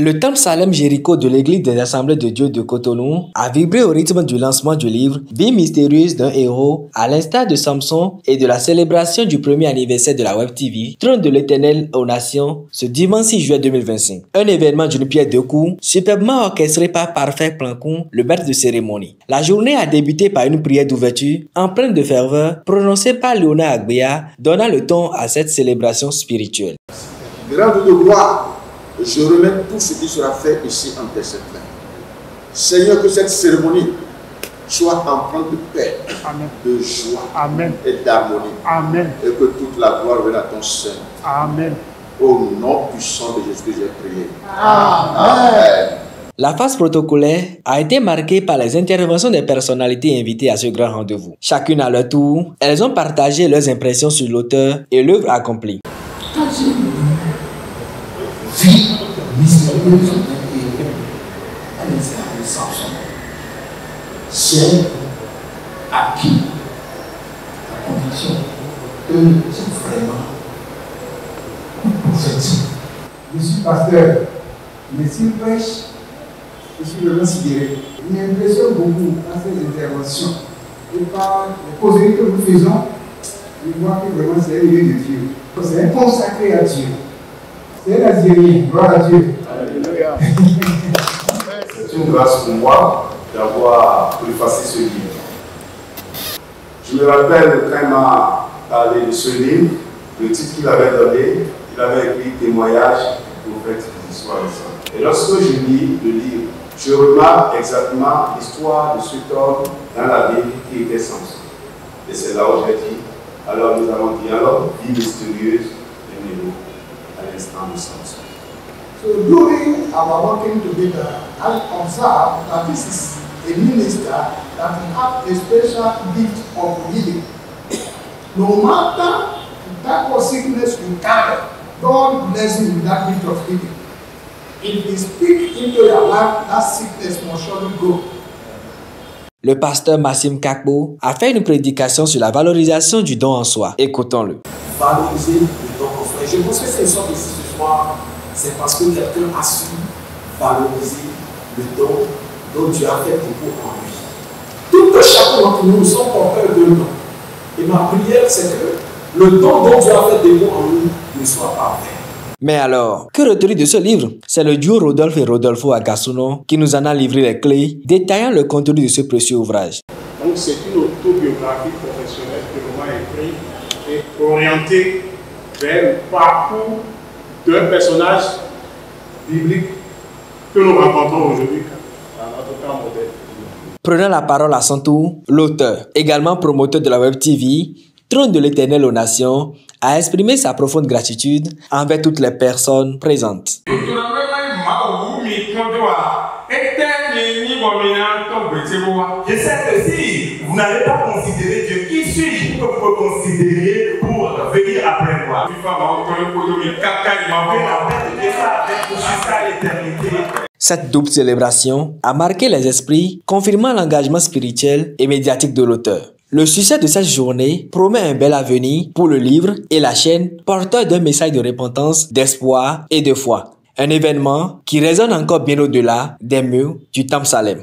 Le temple Salem Jéricho de l'église des Assemblées de Dieu de Cotonou a vibré au rythme du lancement du livre Vie mystérieuse d'un héros, à l'instar de Samson et de la célébration du premier anniversaire de la Web TV, Trône de l'Éternel aux Nations, ce dimanche 6 juillet 2025. Un événement d'une pierre deux coups, superbement orchestré par Parfait Plancon, le maître de cérémonie. La journée a débuté par une prière d'ouverture empreinte de ferveur prononcée par Léonard Agbea, donnant le ton à cette célébration spirituelle. Grande de gloire, je remets tout ce qui sera fait ici en tes mains. Seigneur, que cette cérémonie soit empreinte de paix, Amen, de joie, Amen, et d'harmonie. Amen. Et que toute la gloire vienne à ton sein. Amen. Au nom puissant de Jésus que j'ai prié. Amen. La phase protocolaire a été marquée par les interventions des personnalités invitées à ce grand rendez-vous. Chacune à leur tour, elles ont partagé leurs impressions sur l'auteur et l'œuvre accomplie. Vie mystérieuse d'un héros, à l'instar de Samson. C'est acquis la conviction que c'est vraiment prophétique. Je suis pasteur, mais s'il prêche, je suis vraiment sidéré. Il m'impressionne beaucoup à ces interventions. Et par les causeries que nous faisons, je vois que vraiment c'est un lieu de Dieu. C'est un consacré à Dieu. C'est la Syrie, gloire à Dieu. Alléluia. C'est une grâce pour moi d'avoir préfacé ce livre. Je me rappelle quand il m'a parlé de ce livre, le titre qu'il avait donné, il avait écrit Témoignage du prophète des histoires récentes. Et lorsque je lis le livre, je remarque exactement l'histoire de cet homme dans la Bible qui était Samson. Et c'est là où j'ai dit, alors nous allons dire alors, vie mystérieuse d'un héros à l'instant de Samson. So during our working together, I observed that this is a minister that has a special gift of healing. No matter that what sickness you carry, God bless you with that gift of healing. If He speaks into your life, that sickness must surely go. Le pasteur Massim Kakbo a fait une prédication sur la valorisation du don en soi. Écoutons-le. Valoriser le don en soi. Je pense que c'est une sorte ici ce soir, c'est parce que quelqu'un a su valoriser le don dont Dieu a fait beaucoup en lui. Tout chacun d'entre nous sommes porteurs de don. Et ma prière, c'est que le don dont Dieu a fait beaucoup en nous ne soit pas vrai. Mais alors, que retenir de ce livre? C'est le duo Rodolphe et Rodolfo Agasuno qui nous en a livré les clés, détaillant le contenu de ce précieux ouvrage. Donc c'est une autobiographie professionnelle que l'on a écrite et orientée vers le parcours d'un personnage biblique que nous rencontrons aujourd'hui dans notre temps moderne. Prenant la parole à son tour, l'auteur, également promoteur de la Web TV, Trône de l'Éternel aux Nations, a exprimé sa profonde gratitude envers toutes les personnes présentes. Je sais que si vous n'avez pas considéré Dieu, qui suis-je pour vous considérer pour venir après moi? Cette double célébration a marqué les esprits, confirmant l'engagement spirituel et médiatique de l'auteur. Le succès de cette journée promet un bel avenir pour le livre et la chaîne, porteur d'un message de repentance, d'espoir et de foi. Un événement qui résonne encore bien au-delà des murs du Temple Salem.